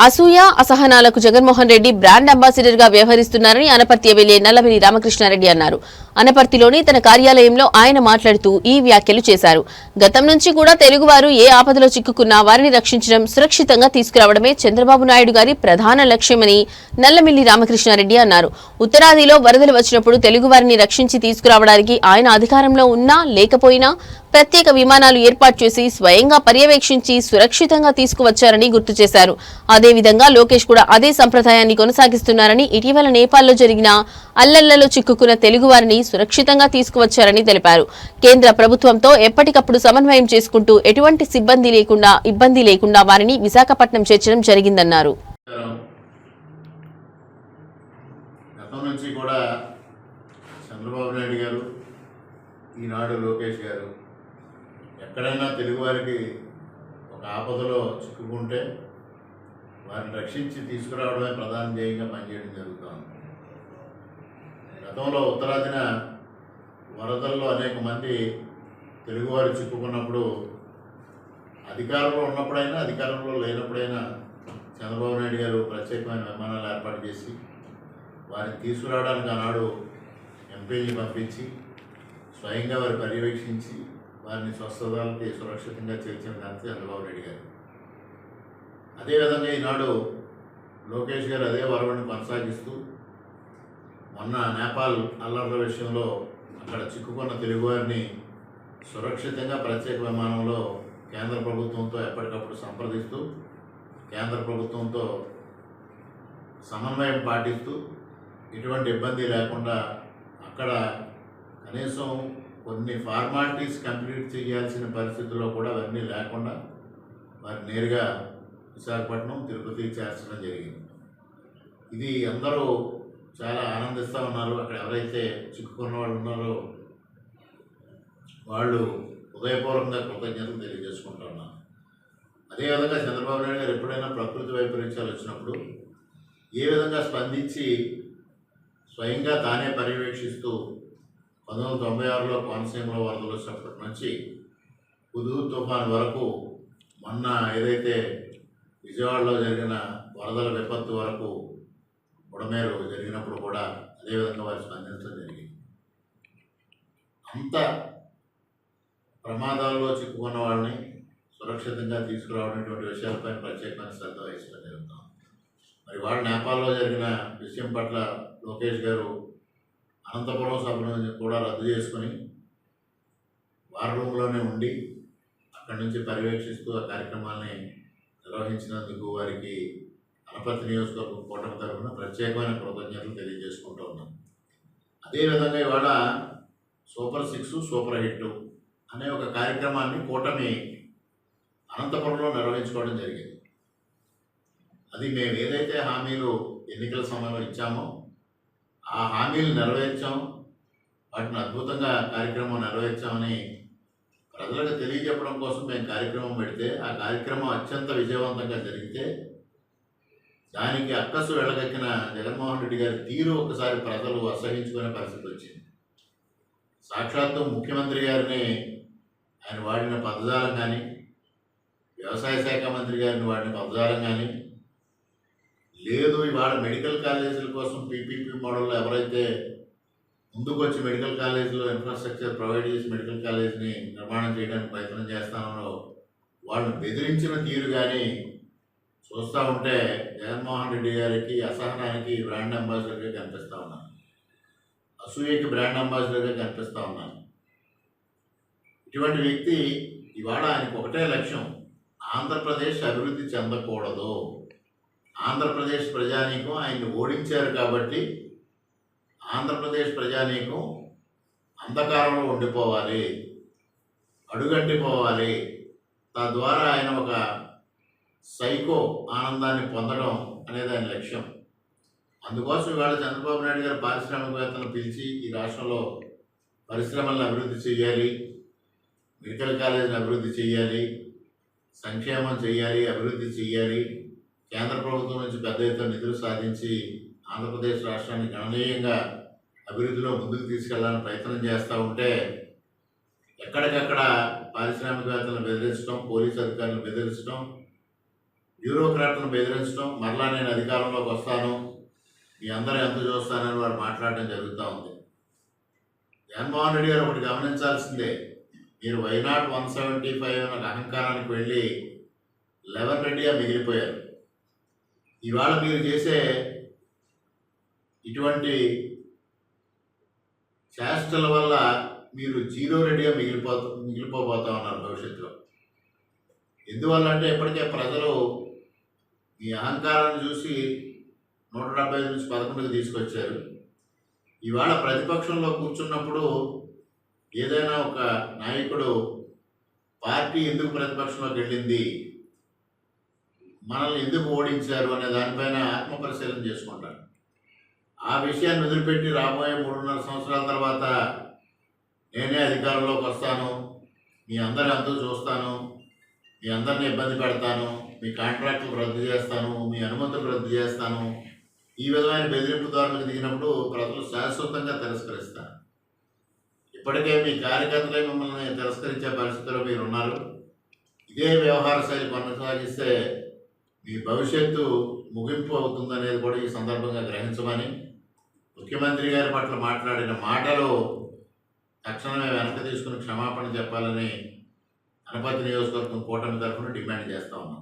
అసూయ అసహనాలకు Jaganmohan Reddy brand ambassador గా వ్యవహరిస్తున్నారని అనపర్తి ఎమ్మెల్యే నల్లమిల్లి రామకృష్ణారెడ్డి అన్నారు. అనపర్తిలోని తన కార్యాలయంలో ఆయన మాట్లాడుతూ ఈ వ్యాఖ్యలు చేశారు. గతం నుంచి కూడా తెలుగువారు ఏ ఆపదలో చిక్కుకున్నా వారిని రక్షించడం, సురక్షితంగా తీసుకురావడమే చంద్రబాబు నాయుడు గారి ప్రధాన లక్ష్యమని నల్లమిల్లి రామకృష్ణారెడ్డి అన్నారు. ఉత్తరాదిలో వరదలు వచ్చినప్పుడు తెలుగువారిని రక్షించి తీసుకురావడానికి ఆయన అధికారంలో ఉన్నా లేకపోయినా ప్రత్యేక విమానాలు ఏర్పాటు చేసి స్వయంగా పర్యవేక్షించి సురక్షితంగా తీసుకువచ్చారని గుర్తు చేశారు. అదేవిధంగా లోకేష్ కూడా అదే సంప్రదాయాన్ని కొనసాగిస్తున్నారని, ఇటీవల నేపాల్లో జరిగిన అల్లర్లలో చిక్కుకున్న తెలుగువారిని సురక్షితంగా తీసుకువచ్చారని తెలిపారు. కేంద్ర ప్రభుత్వంతో ఎప్పటికప్పుడు సమన్వయం చేసుకుంటూ ఎటువంటి ఇబ్బంది లేకుండా వారిని విశాఖపట్నం చేర్చడం జరిగిందన్నారు. ఈనాడు లోకేష్ గారు ఎక్కడైనా తెలుగువారికి ఒక ఆపదలో చిక్కుకుంటే వారిని రక్షించి తీసుకురావడమే ప్రధాన ధ్యేయంగా పనిచేయడం జరుగుతుంది. గతంలో ఉత్తరాదిన వరదల్లో అనేక మంది తెలుగువారు చిక్కుకున్నప్పుడు అధికారంలో ఉన్నప్పుడైనా అధికారంలో లేనప్పుడైనా చంద్రబాబు నాయుడు గారు ప్రత్యేకమైన విమానాలు ఏర్పాటు చేసి వారిని తీసుకురావడానికి ఆనాడు ఎంపీని పంపించి స్వయంగా వారు పర్యవేక్షించి వారిని స్వస్థతాలకి సురక్షితంగా చేర్చిన ఘనత చంద్రబాబు నాయుడు గారు. అదేవిధంగా ఈనాడు లోకేష్ గారు అదే వరవడిని కొనసాగిస్తూ మొన్న నేపాల్ అల్లర్ల విషయంలో అక్కడ చిక్కుకున్న తెలుగువారిని సురక్షితంగా ప్రత్యేక విమానంలో కేంద్ర ప్రభుత్వంతో ఎప్పటికప్పుడు సంప్రదిస్తూ కేంద్ర ప్రభుత్వంతో సమన్వయం పాటిస్తూ ఎటువంటి ఇబ్బంది లేకుండా అక్కడ కనీసం కొన్ని ఫార్మాలిటీస్ కంప్లీట్ చేయాల్సిన పరిస్థితుల్లో కూడా అవన్నీ లేకుండా వారు నేరుగా విశాఖపట్నం, తిరుపతి చేర్చడం జరిగింది. ఇది అందరూ చాలా ఆనందిస్తూ ఉన్నారు. అక్కడ ఎవరైతే చిక్కుకున్న వాళ్ళు ఉన్నారో వాళ్ళు హృదయపూర్వకంగా కృతజ్ఞతలు తెలియజేసుకుంటూ ఉన్నారు. అదేవిధంగా చంద్రబాబు నాయుడు గారు ఎప్పుడైనా ప్రకృతి వైపరీత్యాలు వచ్చినప్పుడు ఏ విధంగా స్పందించి స్వయంగా తానే పర్యవేక్షిస్తూ 1996లో కోనసీమలో వరదలు వచ్చినప్పటి నుంచి హుదూద్ తుఫాను వరకు మొన్న ఏదైతే విజయవాడలో జరిగిన వరదల విపత్తు వరకు బుడమేరు జరిగినప్పుడు కూడా అదేవిధంగా వారు స్పందించడం జరిగింది. అంత ప్రమాదాల్లో చిక్కుకున్న వాళ్ళని సురక్షితంగా తీసుకురావడం విషయాలపై ప్రత్యేకమైన శ్రద్ధ వహించడం జరుగుతాం. మరి వాళ్ళు నేపాల్లో జరిగిన విషయం పట్ల లోకేష్ గారు అనంతపురం సభను కూడా రద్దు చేసుకుని వార్ రూమ్లోనే ఉండి అక్కడి నుంచి పర్యవేక్షిస్తూ ఆ కార్యక్రమాన్ని నిర్వహించినందుకు వారికి అనపర్తి నియోజకవర్గం కూటమి తరఫున ప్రత్యేకమైన కృతజ్ఞతలు తెలియజేసుకుంటూ ఉన్నాం. అదేవిధంగా ఇవాళ సూపర్ 6 సూపర్ హిట్ అనే ఒక కార్యక్రమాన్ని కూటమి అనంతపురంలో నిర్వహించుకోవడం జరిగింది. అది మేము ఏదైతే హామీలు ఎన్నికల సమయంలో ఇచ్చామో ఆ హామీలు నెరవేర్చాం, వాటిని అద్భుతంగా కార్యక్రమం నెరవేర్చామని ప్రజలకు తెలియజెప్పడం కోసం మేము కార్యక్రమం పెడితే ఆ కార్యక్రమం అత్యంత విజయవంతంగా జరిగితే దానికి అక్కసు వెళ్ళగక్కిన జగన్మోహన్ రెడ్డి గారి తీరు ఒకసారి ప్రజలు అసహించుకునే పరిస్థితి వచ్చింది. సాక్షాత్తు ముఖ్యమంత్రి గారిని ఆయన వాడిన పదజాలం కానీ, వ్యవసాయ శాఖ మంత్రి గారిని వాడిన పదజాలం కానీ లేదు. ఇవాళ మెడికల్ కాలేజీల కోసం పీపీపీ మోడల్లో ఎవరైతే ముందుకు వచ్చి మెడికల్ కాలేజీలో ఇన్ఫ్రాస్ట్రక్చర్ ప్రొవైడ్ చేసి మెడికల్ కాలేజీని నిర్మాణం చేయడానికి ప్రయత్నం చేస్తానో వాళ్ళని బెదిరించిన తీరు కానీ చూస్తూ ఉంటే జగన్మోహన్ రెడ్డి గారికి అసహనానికి బ్రాండ్ అంబాసిడర్గా కనిపిస్తూ ఉన్నాను, అసూయకి బ్రాండ్ అంబాసిడర్గా కనిపిస్తూ ఉన్నాను. ఇటువంటి వ్యక్తి ఇవాళ ఆయనకు ఒకటే లక్ష్యం, ఆంధ్రప్రదేశ్ అభివృద్ధి చెందకూడదు. ఆంధ్రప్రదేశ్ ప్రజానీకం ఆయన్ని ఓడించారు కాబట్టి ఆంధ్రప్రదేశ్ ప్రజానీకం అంధకారంలో ఉండిపోవాలి, అడుగంటిపోవాలి. తద్వారా ఆయన ఒక సైకో ఆనందాన్ని పొందడం అనేది ఆయన లక్ష్యం. అందుకోసం ఇవాళ చంద్రబాబు నాయుడు గారు పారిశ్రామికవేత్తలను పిలిచి ఈ రాష్ట్రంలో పరిశ్రమలను అభివృద్ధి చేయాలి, మెడికల్ కాలేజీని అభివృద్ధి చేయాలి, సంక్షేమం చేయాలి, అభివృద్ధి చేయాలి, కేంద్ర ప్రభుత్వం నుంచి పెద్ద ఎత్తున నిధులు సాధించి ఆంధ్రప్రదేశ్ రాష్ట్రాన్ని గణనీయంగా అభివృద్ధిలో ముందుకు తీసుకెళ్లాలని ప్రయత్నం చేస్తూ ఉంటే ఎక్కడికక్కడ పారిశ్రామికవేత్తలను బెదిరించడం, పోలీసు అధికారులను బెదిరించడం, బ్యూరోక్రాట్లను బెదిరించడం, మరలా నేను అధికారంలోకి వస్తాను, మీ అందరూ ఎంత చూస్తానని వారు మాట్లాడడం జరుగుతూ ఉంది. జగన్మోహన్ రెడ్డి గారు ఒకటి గమనించాల్సిందే, మీరు వైనాట్ 175 అనే అహంకారానికి వెళ్ళి 11 రెడ్డిగా మిగిలిపోయారు. ఇవాళ మీరు చేసే ఇటువంటి చేష్టల వల్ల మీరు 0 రెడ్డిగా మిగిలిపోబోతా ఉన్నారు భవిష్యత్తులో. ఎందువల్ల అంటే ఇప్పటికే ప్రజలు మీ అహంకారాన్ని చూసి 175 నుంచి 11కి తీసుకొచ్చారు. ఇవాళ ప్రతిపక్షంలో కూర్చున్నప్పుడు ఏదైనా ఒక నాయకుడు పార్టీ ఎందుకు ప్రతిపక్షంలోకి వెళ్ళింది, మనల్ని ఎందుకు ఓడించారు అనే దానిపైన ఆత్మపరిశీలన చేసుకుంటారు. ఆ విషయాన్ని వదిలిపెట్టి రాబోయే 3.5 సంవత్సరాల తర్వాత నేనే అధికారంలోకి వస్తాను, మీ అందరి అంతా చూస్తాను, మీ అందరినీ ఇబ్బంది పెడతాను, మీ కాంట్రాక్టులు రద్దు చేస్తాను, మీ అనుమతులు రద్దు చేస్తాను, ఈ విధమైన బెదిరింపు ధోరణికి దిగినప్పుడు ప్రజలు శాశ్వతంగా తిరస్కరిస్తారు. ఇప్పటికే మీ కార్యకర్తలే మిమ్మల్ని తిరస్కరించే పరిస్థితిలో మీరు ఉన్నారు. ఇదే వ్యవహార శైలి కొనసాగిస్తే మీ భవిష్యత్తు ముగింపు అవుతుందనేది కూడా ఈ సందర్భంగా గ్రహించమని, ముఖ్యమంత్రి గారి పట్ల మాట్లాడిన మాటలు తక్షణమే వెనక్కి తీసుకుని క్షమాపణ చెప్పాలని అనపర్తి నియోజకవర్గం కూటమి తరఫున డిమాండ్ చేస్తా ఉన్నాం.